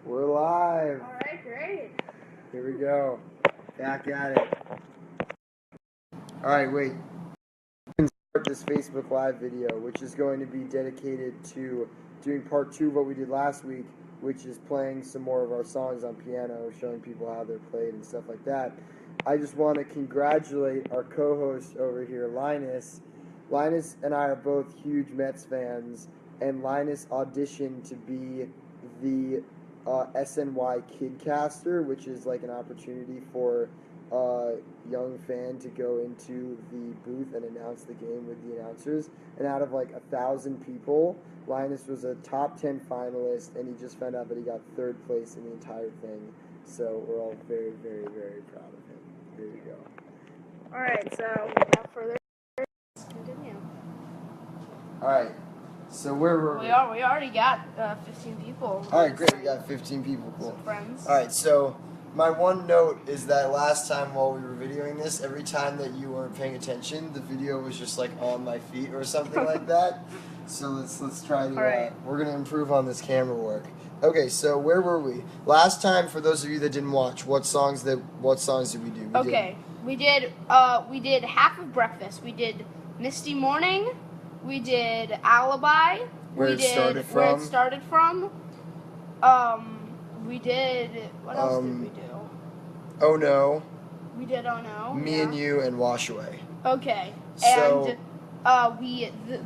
We're live. Alright, great. Here we go. Back at it. Alright, wait. We can start this Facebook Live video, which is going to be dedicated to doing part 2 of what we did last week, which is playing some more of our songs on piano, showing people how they're played and stuff like that. I just want to congratulate our co-host over here, Linus. Linus and I are both huge Mets fans, and Linus auditioned to be the SNY Kidcaster, which is like an opportunity for a young fan to go into the booth and announce the game with the announcers. And out of like 1,000 people, Linus was a top 10 finalist, and he just found out that he got 3rd place in the entire thing. So we're all very, very, very proud of him. Here you go. Alright, so without further ado, let's continue. Alright, so where were we? We already got 15 people. Alright, great, we got 15 people, cool. Some friends. Alright, so my one note is that last time while we were videoing this, every time that you weren't paying attention, the video was just like on my feet or something like that. So let's try to, we're going to improve on this camera work. Okay, so where were we? Last time, for those of you that didn't watch, what songs did we do? We did Half of Breakfast. We did Misty Morning. We did Alibi. Where it started from. We did, what else did we do? Oh No. We did Oh No. Me and You and Wash Away. Okay. So, and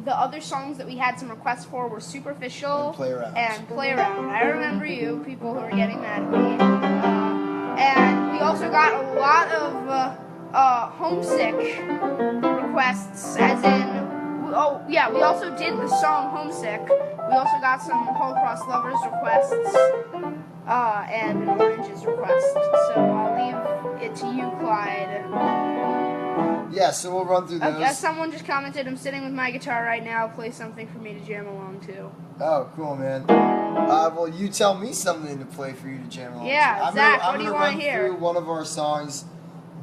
the other songs that we had some requests for were Superficial and Play Around. I remember you, people who are getting mad at me. And we also got a lot of Homesick requests, as in, we also did the song Homesick. We also got some Holocaust Lovers requests, and an Oranges request. So I'll leave it to you, Clyde. Yeah, so we'll run through those. As someone just commented, I'm sitting with my guitar right now. Play something for me to jam along to. Oh, cool, man. Well, you tell me something to play for you to jam along to. Yeah, Zach, what do you want to hear? I'm going to run through one of our songs,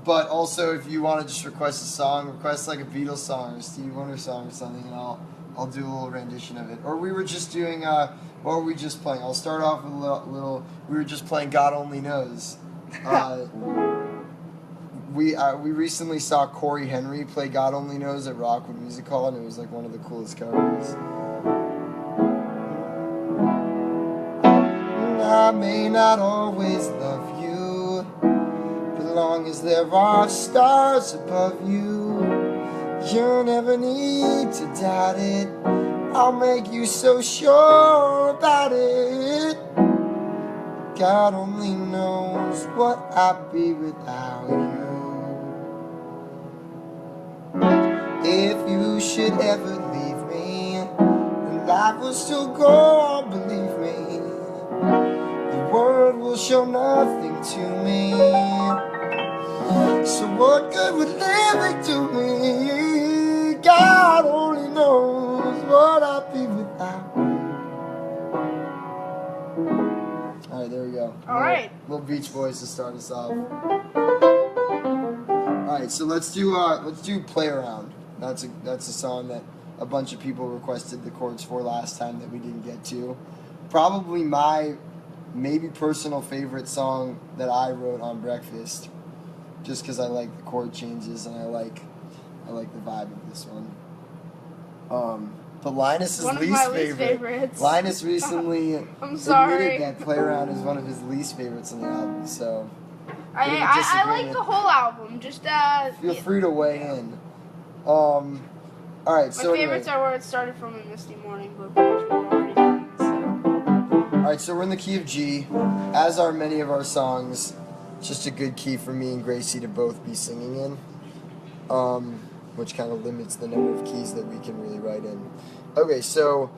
but also if you want to just request a song, request like a Beatles song or a Stevie Wonder song or something, and I'll do a little rendition of it. Or we were just doing, what were we just playing? I'll start off with a little we were just playing God Only Knows. We recently saw Corey Henry play God Only Knows at Rockwood Music Hall, and it was like one of the coolest covers. I may not always love you, but long as there are stars above you, you'll never need to doubt it. I'll make you so sure about it. God only knows what I'd be without you. If you should ever leave me, and life will still go on, believe me, the world will show nothing to me. So what good would living do me? God only knows what I'd be without you. Alright, there we go. Alright. Little Beach Boys to start us off. Alright, so let's do Play Around. That's a song that a bunch of people requested the chords for last time that we didn't get to. Probably my maybe personal favorite song that I wrote on Breakfast, just because I like the chord changes and I like the vibe of this one. But Linus's least favorite. Linus recently admitted that Play Around is one of his least favorites on the album. So I like the whole album. Just feel free to weigh in. Alright, so my favorites are where it started from in Misty Morning, but which we've already done, so. Alright, so we're in the key of G, as are many of our songs. It's just a good key for me and Gracie to both be singing in, which kind of limits the number of keys that we can really write in. Okay, so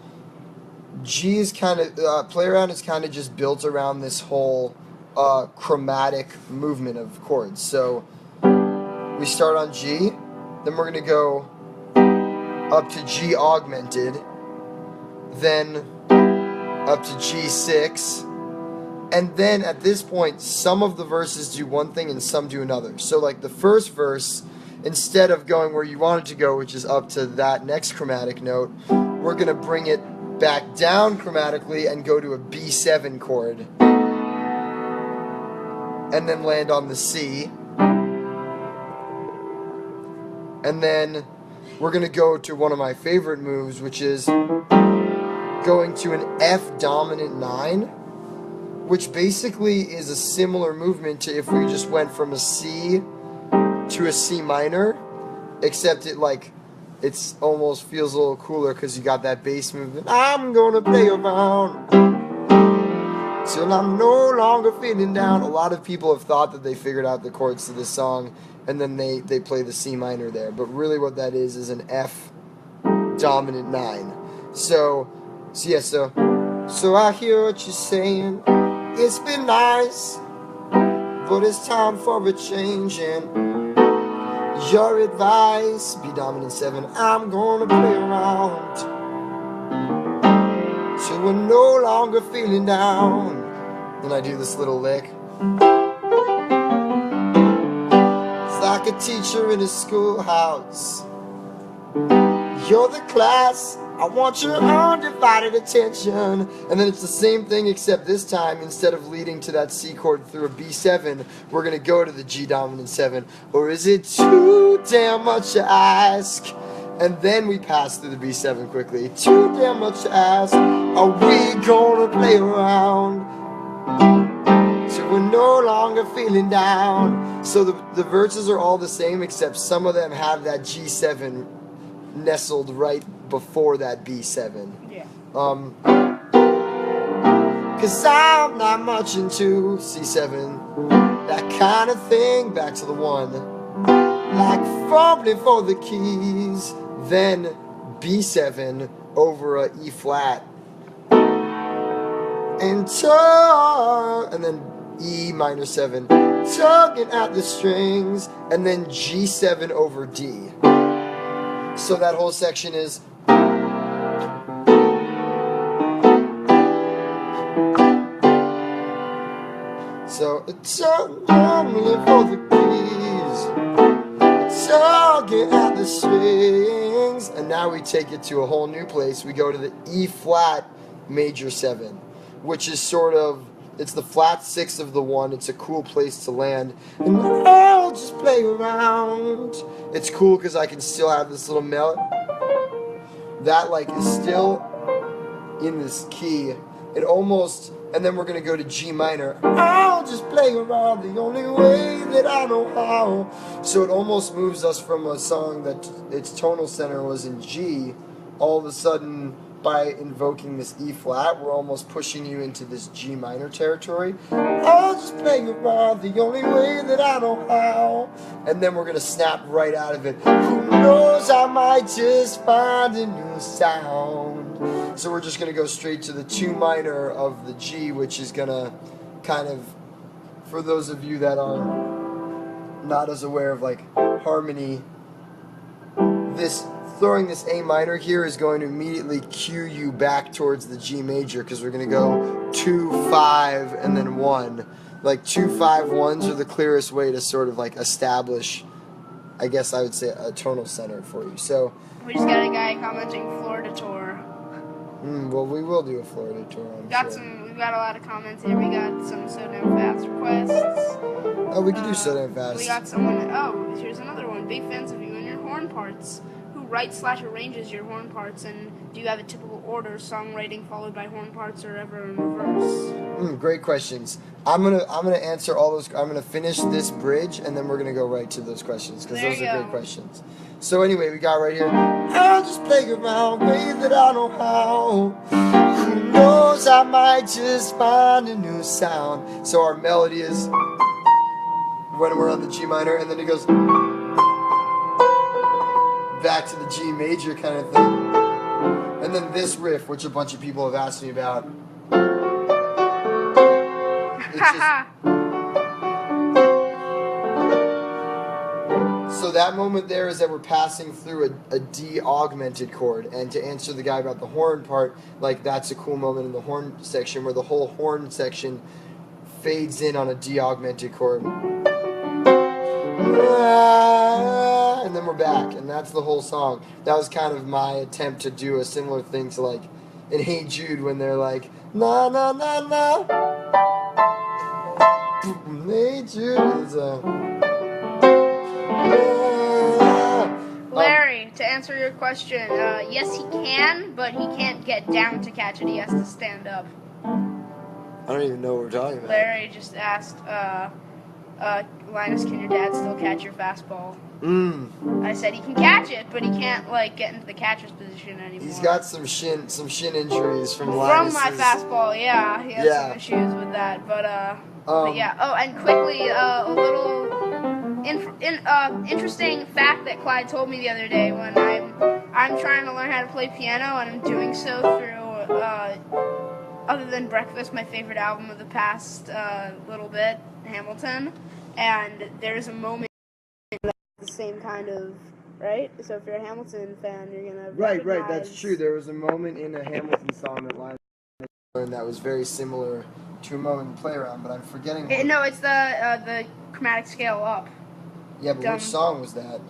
G is kind of, Play Around is kind of just built around this whole chromatic movement of chords. So we start on G, then we're going to go up to G augmented, then up to G6, and then at this point some of the verses do one thing and some do another. So like the first verse, instead of going where you want it to go, which is up to that next chromatic note, we're going to bring it back down chromatically and go to a B7 chord. and then land on the C. And then we're going to go to one of my favorite moves, which is going to an F dominant 9, which basically is a similar movement to if we just went from a C to a C minor, except it's almost feels a little cooler because you got that bass movement. I'm gonna play around till I'm no longer feeling down. A lot of people have thought that they figured out the chords to this song, and then they play the C minor there. But really what that is an F dominant 9. So I hear what you're saying. It's been nice, but it's time for a change. And your advice, B dominant 7, I'm gonna play around till we're no longer feeling down. Then I do this little lick. It's like a teacher in a schoolhouse. You're the class, I want your undivided attention. And then it's the same thing, except this time, instead of leading to that C chord through a B7, we're going to go to the G dominant 7. Or is it too damn much to ask? And then we pass through the B7 quickly. Too damn much to ask. Are we going to play around till we're no longer feeling down? So the verses are all the same, except some of them have that G7 nestled right before that B7. Yeah. Cause I'm not much into C7, that kind of thing, back to the 1. Like fumbling for the keys, then B7 over a E flat. And then E minor 7, tugging at the strings, and then G7 over D. So that whole section is so it's tugging for the keys, tugging at the strings, and now we take it to a whole new place. We go to the E flat major 7, which is sort of, it's the flat 6 of the 1. It's a cool place to land. And I'll just play around. It's cool because I can still have this little melody that is still in this key. It almost, and then we're going to go to G minor. I'll just play around the only way that I know how. So it almost moves us from a song that its tonal center was in G. All of a sudden, by invoking this E flat, we're almost pushing you into this G minor territory. I'll just play around the only way that I know how. And then we're going to snap right out of it. Who knows, I might just find a new sound. So we're just going to go straight to the 2 minor of the G, which is going to kind of, for those of you that are not as aware of harmony, throwing this A minor here is going to immediately cue you back towards the G major, because we're going to go 2, 5, and then 1. 2, 5, 1s are the clearest way to sort of establish, I guess I would say, a tonal center for you. So We just got a guy commenting Florida tour. Well, we will do a Florida tour, I'm sure. We've got a lot of comments here. We got some So Damn Fast requests. Oh, we can do So Damn Fast. We got someone, here's another one. Big fans of you and your horn parts. Who writes/arranges your horn parts, and do you have a typical order, songwriting followed by horn parts, or ever in reverse? Great questions. I'm gonna answer all those. I'm gonna finish this bridge, and then we're gonna go right to those questions, because those are great questions. So anyway, we got right here. I'll just play around, way that I know how. Who knows, I might just find a new sound. So our melody is when we're on the G minor, and then it goes back to the G major kind of thing. And then this riff, which a bunch of people have asked me about. So that moment there is that we're passing through a D augmented chord. And to answer the guy about the horn part, that's a cool moment in the horn section where the whole horn section fades in on a D augmented chord. And then we're back, and that's the whole song. That was kind of my attempt to do a similar thing to in Hey Jude when they're like, na na na na, nature is Larry, to answer your question, yes he can, but he can't get down to catch it. He has to stand up. I don't even know what we're talking about. Larry just asked, Linus, can your dad still catch your fastball? I said he can catch it, but he can't like get into the catcher's position anymore. He's got some shin injuries from my Linus's. fastball. Yeah, he has some issues with that. But yeah. Oh, and quickly, a little interesting fact that Clyde told me the other day when I'm trying to learn how to play piano, and I'm doing so through other than Breakfast, my favorite album of the past little bit, Hamilton, and there's a moment the same kind of, right? So if you're a Hamilton fan, you're gonna right. That's true. There was a moment in a Hamilton song that Linus learned that was very similar to a moment in Play Around, but I'm forgetting. No, it's the chromatic scale up. Yeah, but which song was that?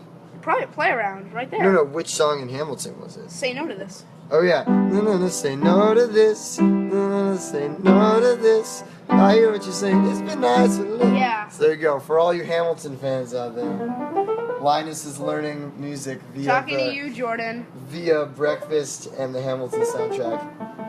Probably Play Around, right there. No. Which song in Hamilton was it? Say No to This. Oh yeah. No, say no to this. No, say no to this. I hear what you're saying. It's been nice. Yeah. So there you go. For all you Hamilton fans out there, Linus is learning music via talking to you, Jordan. Via Breakfast and the Hamilton soundtrack.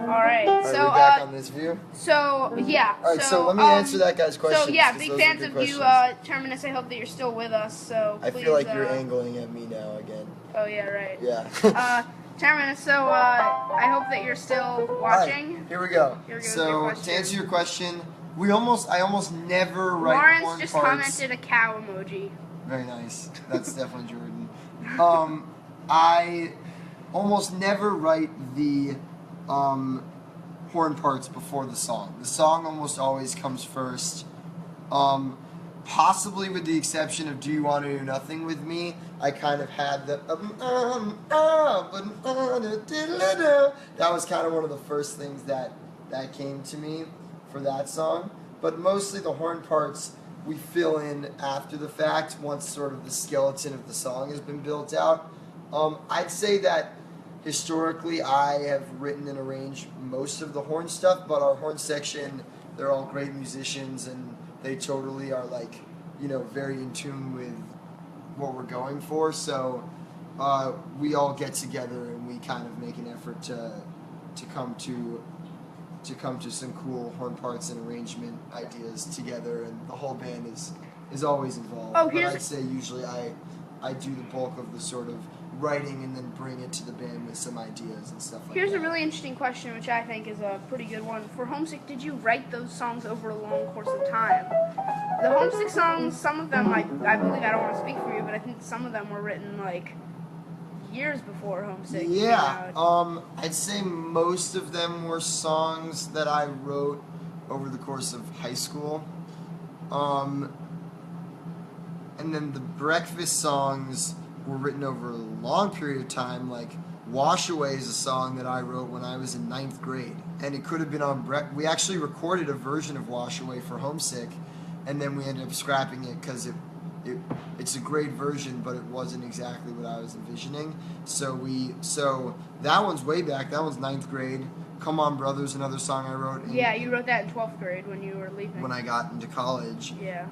All right. Are so we back on this view? So yeah. All right. So let me answer that guy's question. So yeah, big fans of you, Terminus. I hope that you're still with us. So please, I feel like you're angling at me now again. Oh yeah, right. Yeah. Terminus, so I hope that you're still watching. Right, here we go. So to answer your question, I almost never write Lawrence horn just parts. commented a cow emoji. Very nice. That's definitely Jordan. I almost never write the horn parts before the song. The song almost always comes first. Possibly with the exception of Do You Want to Do Nothing With Me, I kind of had the that was kind of one of the first things that came to me for that song. But mostly the horn parts we fill in after the fact once sort of the skeleton of the song has been built out. I'd say that historically I have written and arranged most of the horn stuff, but our horn section, they're all great musicians and they totally are like, very in tune with what we're going for. So we all get together and we kind of make an effort to come to some cool horn parts and arrangement ideas together, and the whole band is always involved. Oh, but I'd say usually I do the bulk of the sort of writing and then bring it to the band with some ideas and stuff like that. Here's a really interesting question, which I think is a pretty good one. For Homesick, did you write those songs over a long course of time? The Homesick songs, some of them, I believe, I don't want to speak for you, but I think some of them were written like years before Homesick came out. I'd say most of them were songs that I wrote over the course of high school. And then the Breakfast songs were written over a long period of time. Like Wash Away is a song that I wrote when I was in 9th grade, and it could have been on we actually recorded a version of Wash Away for Homesick, and then we ended up scrapping it because it's a great version, but it wasn't exactly what I was envisioning. So that one's way back. That one's 9th grade. Come On Brothers, another song I wrote. Yeah, you wrote that in 12th grade when you were leaving. When I got into college. Yeah.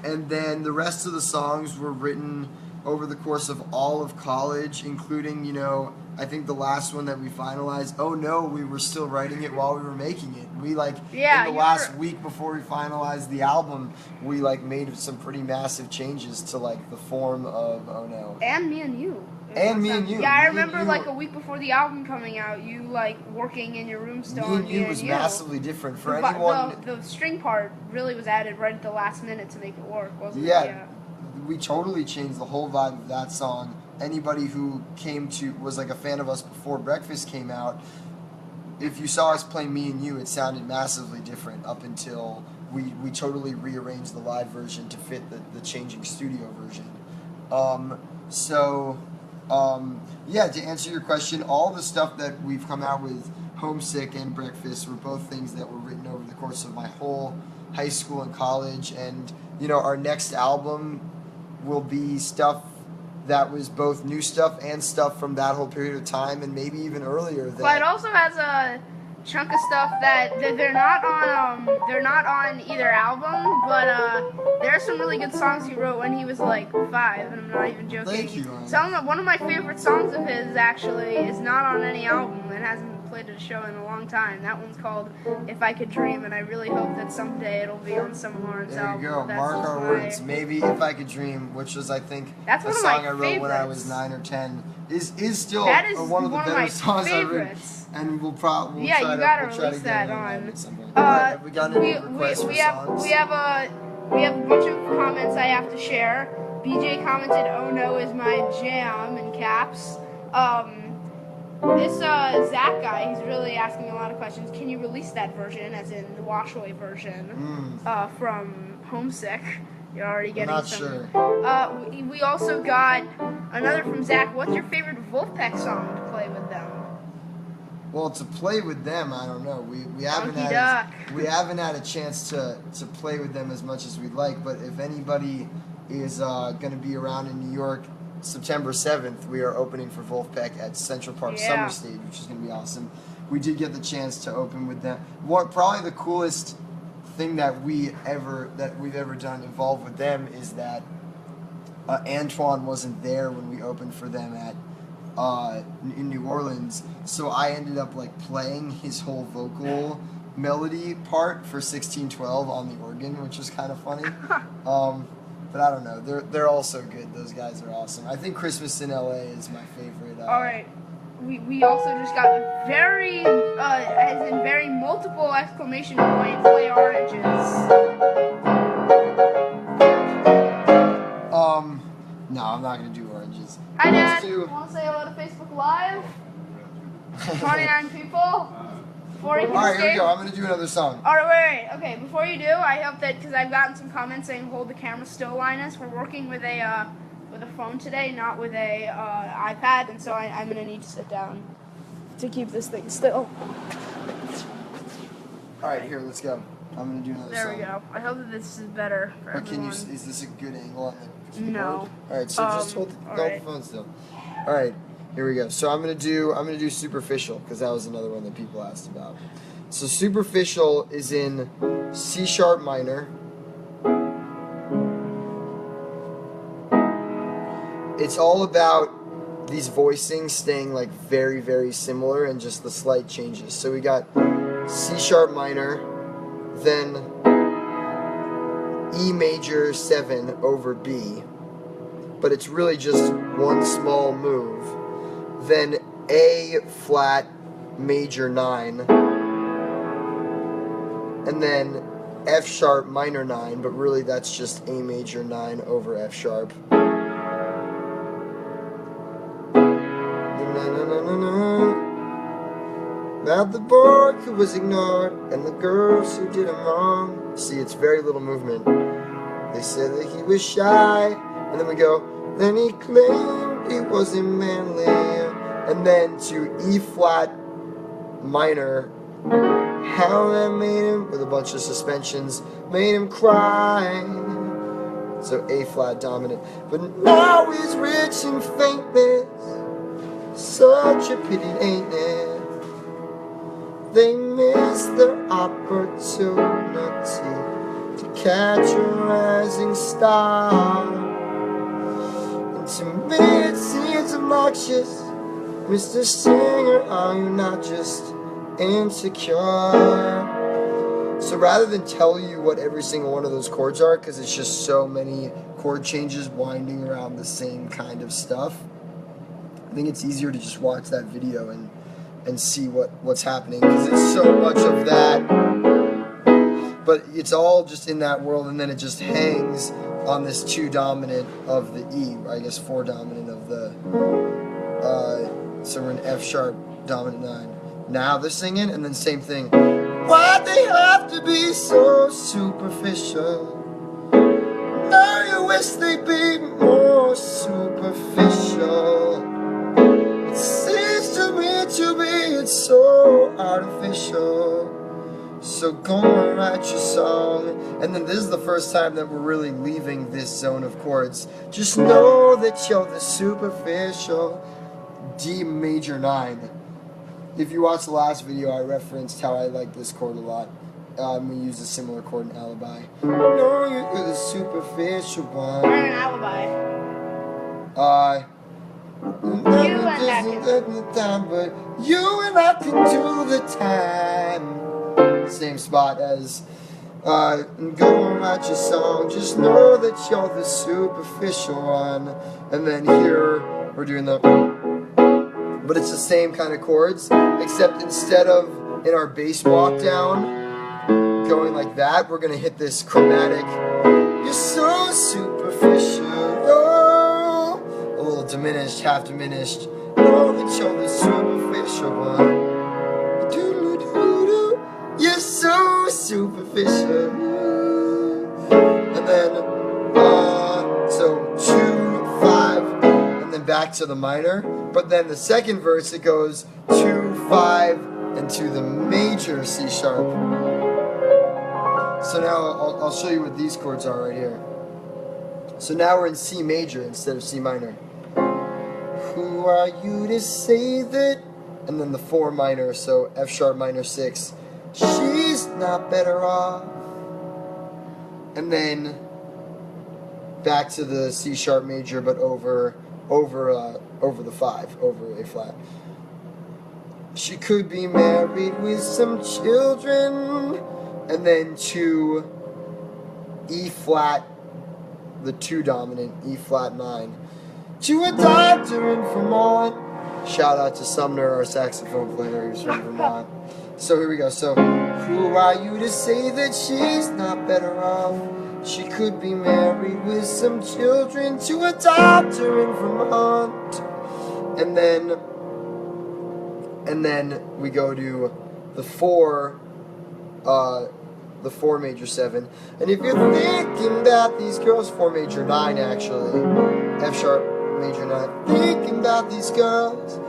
And then the rest of the songs were written over the course of all of college, including, I think the last one that we finalized, we were still writing it while we were making it. We, in the last week before we finalized the album, we, made some pretty massive changes to, the form of Oh No. And Me and You. And Me and You. Yeah, I remember, a week before the album coming out, you, working in your room still on Me and You. Was massively different for anyone. The string part really was added right at the last minute to make it work, wasn't it? Yeah. We totally changed the whole vibe of that song. Anybody who was a fan of us before Breakfast came out, if you saw us play Me and You, it sounded massively different up until we totally rearranged the live version to fit the changing studio version. To answer your question, all the stuff that we've come out with, Homesick and Breakfast, were both things that were written over the course of my whole high school and college, and our next album will be stuff that was both new stuff and stuff from that whole period of time, and maybe even earlier. Clyde also has chunk of stuff that they're not on either album, but there are some really good songs he wrote when he was like 5, and I'm not even joking. Thank you, Ryan. One of my favorite songs of his actually is not on any album and hasn't been played at a show in a long time. That one's called "If I Could Dream," and I really hope that someday it'll be on some Lawrence album. There you go. Mark our words. Maybe "If I Could Dream," which was I think that's a one of song my I wrote when I was 9 or 10, is still one of the better songs I've written. And we'll probably yeah, you gotta release that on. We got any requests for songs? We have a bunch of comments I have to share. BJ commented, "Oh no, is my jam," in caps. This Zach guy, he's really asking a lot of questions. Can you release that version, as in the Washaway version, from Homesick? You're already getting I'm not some. sure. We also got another from Zach. What's your favorite Wolfpack song to play with them? Well, to play with them, I don't know. We haven't had a chance to play with them as much as we'd like. But if anybody is going to be around in New York, September 7th, we are opening for Wolfpack at Central Park Summer Stage, which is going to be awesome. We did get the chance to open with them. Probably the coolest thing that we've ever done involved with them is that Antoine wasn't there when we opened for them in New Orleans, so I ended up like playing his whole vocal melody part for 1612 on the organ, which was kind of funny. But I don't know, they're all so good. Those guys are awesome. I think Christmas in LA is my favorite. All right. We also just got very, as in very multiple exclamation point, play oranges. No, I'm not going to do oranges. Hi, Dad. Want to say hello to Facebook Live? 29 people. Before you can Alright, here we go. I'm going to do another song. Alright, wait. Okay, before you do, I hope that, because I've gotten some comments saying hold the camera still, Linus. We're working with a phone today, not with a iPad, and so I'm going to need to sit down to keep this thing still. Alright, here, let's go. I'm going to do another song. There we go. I hope that this is better for everyone. Is this a good angle on the keyboard? No. Alright, so just hold the phone still. Alright, here we go. So I'm gonna do Superficial, because that was another one that people asked about. So Superficial is in C sharp minor. It's all about these voicings staying like very, very similar and just the slight changes. So we got C sharp minor, then E major 7 over B, but it's really just one small move. Then A flat major 9, and then F sharp minor 9, but really that's just A major 9 over F sharp. About the boy who was ignored and the girls who did him wrong. See, it's very little movement. They said that he was shy, and then we go, then he claimed he wasn't manly, and then to E flat minor, how that made him, with a bunch of suspensions, made him cry. So A flat dominant, but now he's rich and famous, such a pity, ain't it? They missed their opportunity to catch a rising star. And to me it seems obnoxious, Mr. Singer, are you not just insecure? So rather than tell you what every single one of those chords are, because it's just so many chord changes winding around the same kind of stuff, I think it's easier to just watch that video and see what's happening, because it's so much of that, but it's all just in that world, and then it just hangs on this 2 dominant of the E, I guess 4 dominant of the, so we're in F sharp dominant 9. Now they're singing, and then same thing. Why'd they have to be so superficial? Now you wish they'd be more superficial. It seems to me it's so artificial. So go and write your song. And then this is the first time that we're really leaving this zone of chords. Just know that you're the superficial. D major 9. if you watched the last video, I referenced how I like this chord a lot. We used a similar chord in Alibi. No, you're the superficial one. We're in Alibi. You and I can do the time, but you and I can do the time. Same spot as go and write your song. Just know that you're the superficial one. And then here we're doing the, but it's the same kind of chords, except instead of in our bass walk down going like that, we're gonna hit this chromatic. You're so superficial. Oh, a little diminished, half diminished. Know that you're the superficial one. You're so superficial. And then so 2, 5, and then back to the minor. But then the second verse it goes 2, 5, and to the major C sharp. So now I'll show you what these chords are right here. So now we're in C major instead of C minor. Who are you to say that? And then the 4 minor, so F sharp minor 6. She's not better off. And then back to the C sharp major, but over the 5, over A flat. She could be married with some children. And then to E flat, the 2 dominant, E flat 9. To a doctor in Vermont. Shout out to Sumner, our saxophone player, who's from Vermont. So here we go. So, who are you to say that she's not better off? She could be married with some children to a doctor in Vermont. And then we go to the 4 major 7. And if you're thinking about these girls, 4 major 9 actually, F sharp major 9, thinking about these girls,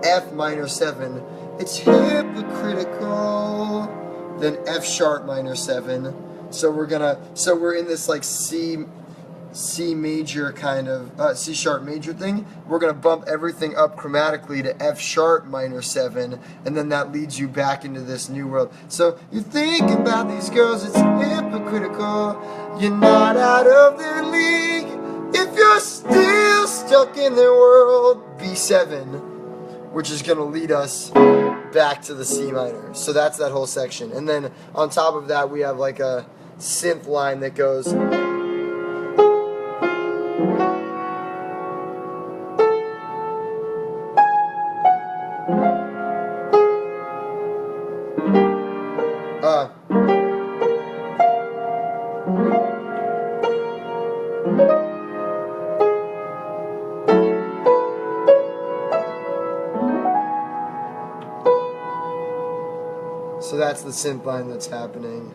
F minor 7, it's hypocritical. Then F sharp minor 7. So we're in this like C major kind of C sharp major thing. We're gonna bump everything up chromatically to F sharp minor 7, and then that leads you back into this new world. So you think about these girls, it's hypocritical. You're not out of their league if you're still stuck in their world. B7, which is gonna lead us back to the C minor. So that's that whole section. And then on top of that, we have like a synth line that goes. So that's the synth line that's happening.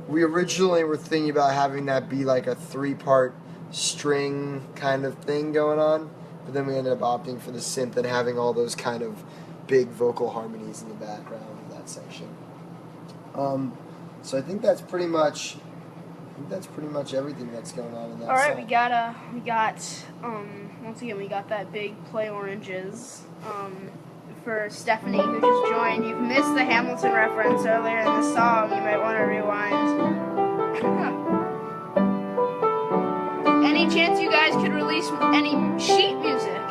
We originally were thinking about having that be like a 3-part string kind of thing going on, but then we ended up opting for the synth and having all those kind of big vocal harmonies in the background of that section. So I think that's pretty much everything that's going on in that. All right, song. we got once again we got that big Play Oranges. For Stephanie who just joined, you've missed the Hamilton reference earlier in the song. You might want to rewind. Any chance you guys could release any sheet music?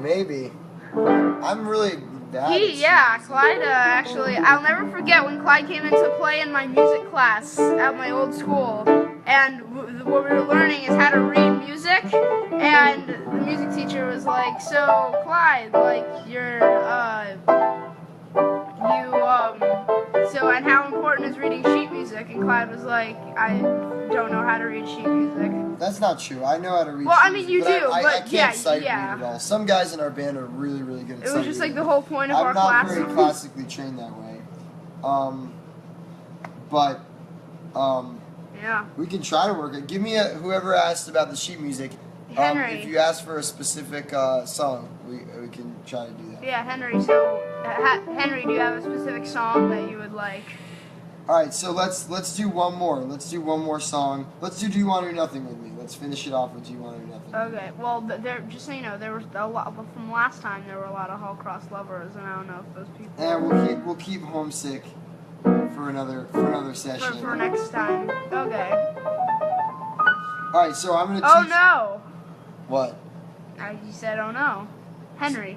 Maybe. I'm really bad. Clyde actually. I'll never forget when Clyde came into play in my music class at my old school, and what we were learning is how to read music. And the music teacher was like, "So Clyde, like so and how important is reading sheet music?" And Clyde was like, "I don't know how to read sheet music." That's not true. I know how to read. Well, sheet I mean, music, you do, I but can't sight read at all. Some guys in our band are really, really good at sight It was just like reading. the whole point of our I'm class. not very classically trained that way. But Yeah. we can try to work it. Give me whoever asked about the sheet music. Henry. If you ask for a specific song, we can try to do that. Yeah, Henry. So, Henry, do you have a specific song that you would like? All right, so let's do one more. Let's do one more song. Let's do "Do You Want to Do Nothing with Me." Let's finish it off with Do You Want to Do Nothing. Okay. Well, there. Just so you know, there was a lot from last time. There were a lot of Hall Cross lovers, and I don't know if those people. And we'll keep Homesick for another session. For next time. Okay. All right. So I'm gonna. Oh no. What? You said, oh no, Henry.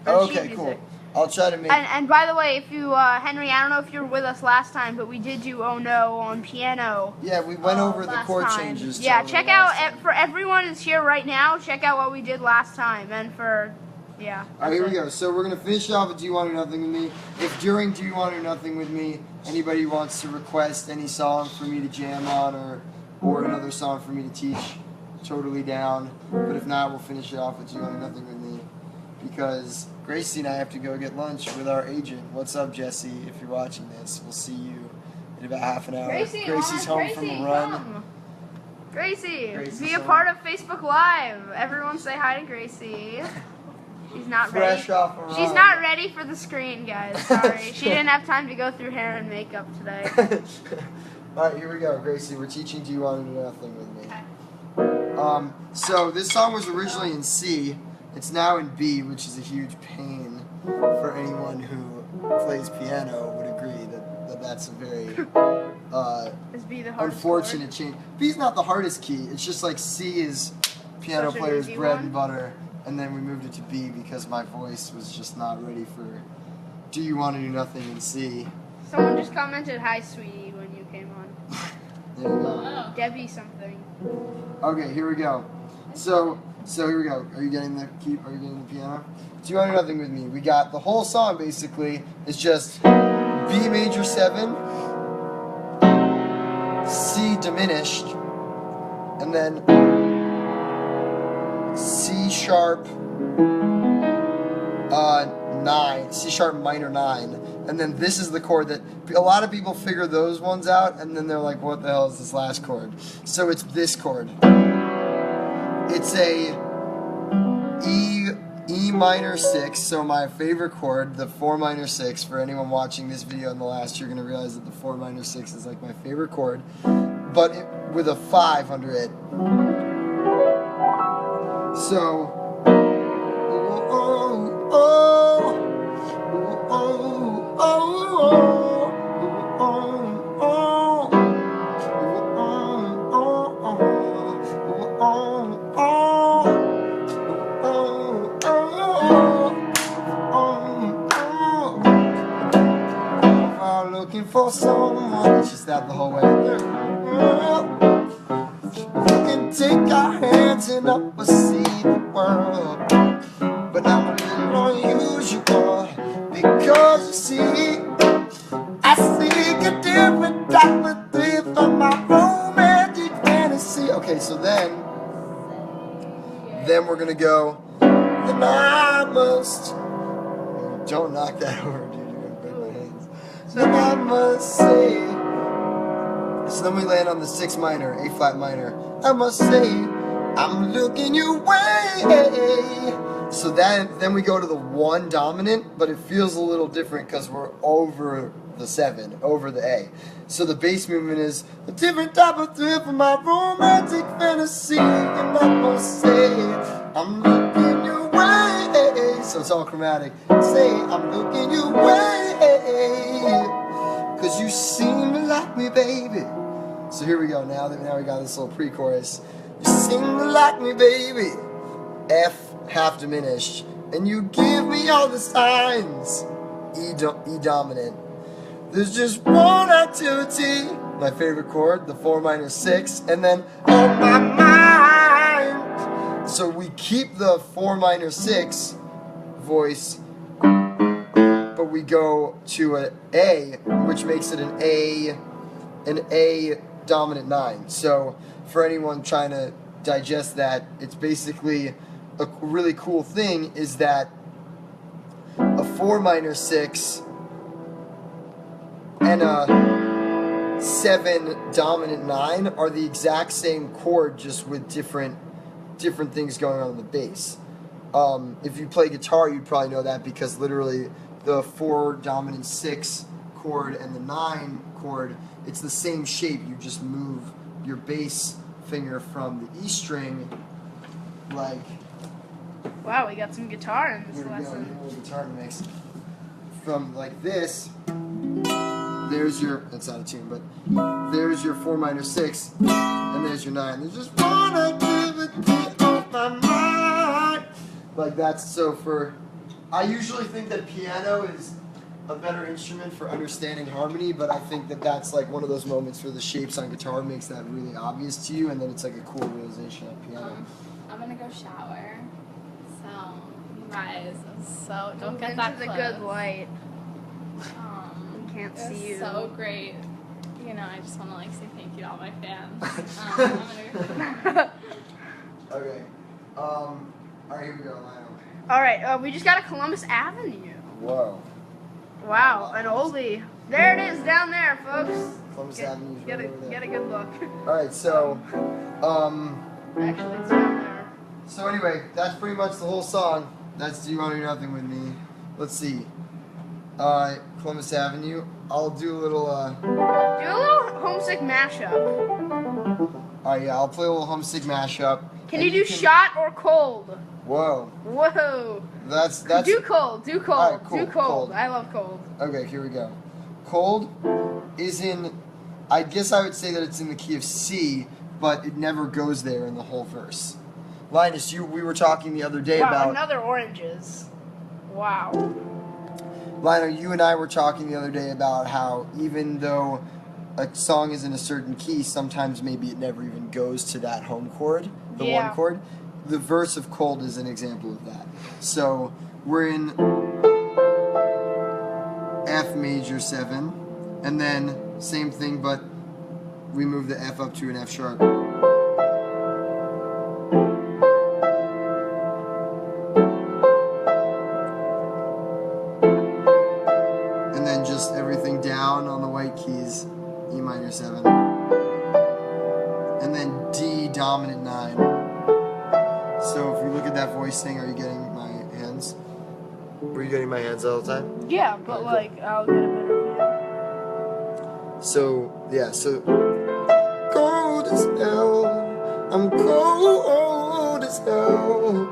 Okay, cool. I'll try to make. And by the way, if you Henry, I don't know if you were with us last time, but we did do "Oh No" on piano. Yeah, we went over the chord time. changes. Yeah, check out for everyone who's here right now. Check out what we did last time, and for yeah. All right, here we go. So we're gonna finish off with "Do You Want to Do Nothing with Me." If during "Do You Want to Do Nothing with Me" anybody wants to request any song for me to jam on or another song for me to teach, totally down. But if not, we'll finish it off with "Do You Want to Do Nothing with Me," because Gracie and I have to go get lunch with our agent. What's up, Jesse? If you're watching this, we'll see you in about half an hour. Gracie's home from a run. Come. Gracie, Gracie's be a home. part of Facebook Live. Everyone say hi to Gracie. She's not Fresh ready. off a run. She's not ready for the screen, guys. Sorry. She didn't have time to go through hair and makeup today. All right, here we go, Gracie. We're teaching "Do You Want to Do Nothing with Me." So this song was originally in C. It's now in B, which is a huge pain for anyone who plays piano would agree that that's a very Is B the hardest unfortunate change. B's not the hardest key. It's just like C is piano Such an player's easy bread one? and butter, and then we moved it to B because my voice was just not ready for "Do You Want to Do Nothing" in C. Someone just commented hi, sweetie, when you came on. There you go. Debbie something. Okay, here we go. So here we go. Are you getting the key? Are you getting the piano? "Do You Want to Do Nothing with Me"? We got the whole song basically is just B major 7, C diminished, and then C sharp 9, C sharp minor 9, and then this is the chord that a lot of people figure those ones out, and then they're like, "What the hell is this last chord?" So it's this chord. It's a E minor 6, so my favorite chord, the 4 minor 6. For anyone watching this video in the last, you're gonna realize that the 4 minor 6 is like my favorite chord, but with a 5 under it. So, looking for someone. It's just that the whole way. We can take our hands and up and see the world, but I'm a little unusual because you see, I see a different type of thing from my romantic fantasy. Okay, so then we're gonna go. Then I must. Don't knock that over, dude. You're gonna break my hands. Then I must say. So then we land on the 6 minor, A flat minor. I must say, I'm looking your way. So then we go to the 1 dominant, but it feels a little different because we're over the 7, over the A. So the bass movement is a different type of thrill for my romantic fantasy. And I must say, I'm looking your way. So it's all chromatic. Say, I'm looking your way. Cause you seem to like me, baby. So here we go. Now we got this little pre-chorus. You seem to like me, baby. F half diminished, and you give me all the signs. E dominant. There's just one activity. My favorite chord, the 4 minor 6, and then on my mind. So we keep the 4 minor 6 voice, but we go to an A, which makes it an A dominant 9. So for anyone trying to digest that, it's basically a really cool thing is that a 4 minor 6 and a 7 dominant 9 are the exact same chord, just with different things going on in the bass. If you play guitar, you'd probably know that, because literally the 4 dominant 6 chord and the 9 chord, it's the same shape. You just move your bass finger from the E string, like. Wow, we got some guitar in this Here we go, lesson. a little guitar mix. From like this, there's your, that's out of tune, but there's your 4 minor 6, and there's your 9. There's just wanna give it off my mind. Like that's, so for, I usually think that piano is a better instrument for understanding harmony, but I think that that's like one of those moments where the shapes on guitar makes that really obvious to you, and then it's like a cool realization on piano. I'm gonna go shower. So, you guys, so don't Move get into that the close. good light. We Can't it was see you. so great. You know, I just want to like say thank you to all my fans. I'm gonna go. Okay. Alright, here we go, Lionel. All right, we just got a Columbus Avenue. Whoa. Wow, an oldie. There it is down there, folks. Columbus Avenue's Get right a over there. get a good look. Alright, so, Actually, it's down there. so anyway, that's pretty much the whole song. That's Do You Want to Do Nothing With Me. Let's see. Columbus Avenue. I'll do a little, Do a little homesick mashup. Alright, yeah, I'll play a little homesick mashup. Can And you do shot or cold? Whoa. Whoa. That's, Do cold. Do cold. All right, cool, Do cold. cold. I love cold. okay, here we go. Cold is in, I guess I would say that it's in the key of C, but it never goes there in the whole verse. Linus, we were talking the other day Wow, about, another oranges. Wow. Lionel, you and I were talking the other day about how even though a song is in a certain key, sometimes maybe it never even goes to that home chord, the Yeah. one chord. The verse of Cold is an example of that. So we're in F major 7, and then same thing, but we move the F up to an F sharp. And then just everything down on the white keys, E minor 7. And then D dominant 9. So if you look at that voice thing, are you getting my hands? Were you getting my hands all the time? Yeah, but Okay. like I'll get a better view. So, yeah, so cold as hell, I'm cold as hell.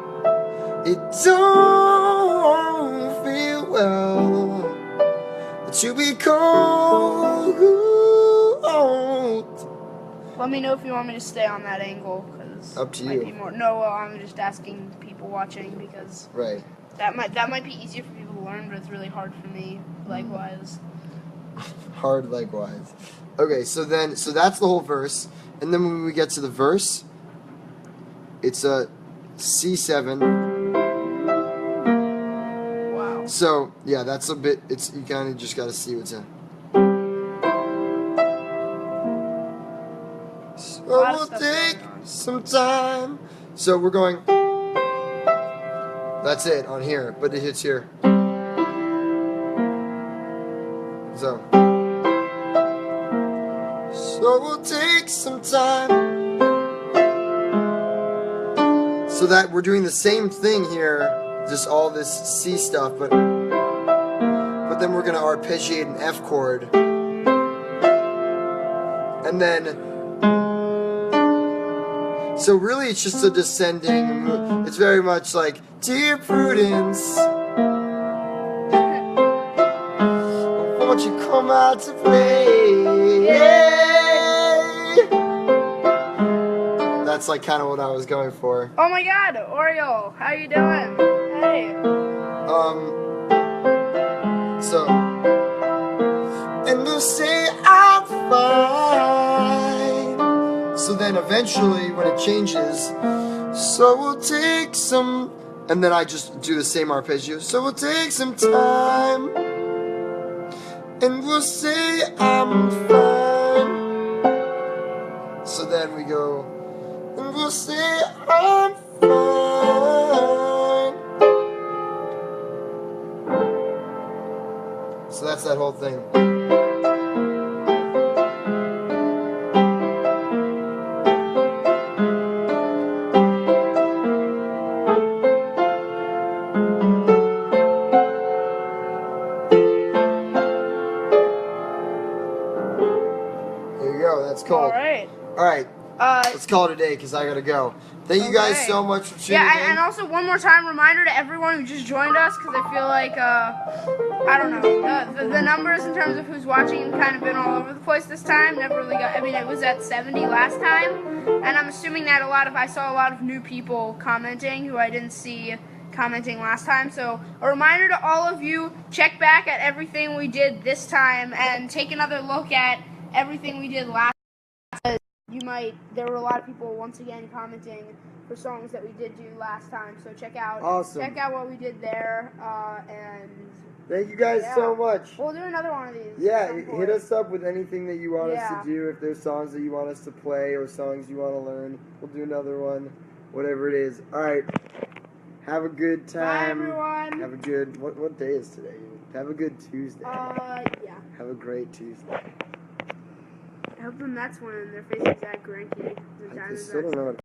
It don't feel well to be cold. Let me know if you want me to stay on that angle, because Up to might you. be more. No, I'm just asking people watching because Right. that might be easier for people to learn, but it's really hard for me. Likewise. Hard likewise. Okay, so that's the whole verse, and then when we get to the verse, it's a C7. Wow. So yeah, that's a bit. It's, you kind of just got to see what's in. So lot of we'll stuff take going on. some time. So we're going. That's it on here, but it hits here. So we'll take some time. So that we're doing the same thing here, just all this C stuff, but then we're gonna arpeggiate an F chord, and then. So really, it's just a descending. It's very much like Dear Prudence, won't you come out to play? That's like kind of what I was going for. Oh my God, Oriole, how you doing? Hey. So, and they'll say I'm fine. So then eventually, when it changes, so we'll take some, and then I just do the same arpeggio. So we'll take some time, and we'll say I'm fine. So then we go, and we'll say I'm fine. So that's that whole thing. There you go, that's cold. All right. Alright, let's call it a day because I gotta go. Thank you guys Okay. so much for tuning Yeah, in. and also one more time reminder to everyone who just joined us, because I feel like I don't know, the numbers in terms of who's watching have kind of been all over the place this time. Never really got. I mean, it was at 70 last time, and I'm assuming that I saw a lot of new people commenting who I didn't see commenting last time. So a reminder to all of you: check back at everything we did this time and take another look at everything we did last. There were a lot of people once again commenting for songs that we did do last time, so check out what we did there, and thank you guys so much. We'll do another one of these. Yeah, hit us up with anything that you want us Yeah. to do. If there's songs that you want us to play or songs you want to learn, we'll do another one, whatever it is. All right, have a good time. Bye, everyone. Have a good, what day is today? Have a good Tuesday. Yeah. Have a great Tuesday. I hope the Mets win. They're facing Zach Greinke. I still don't know what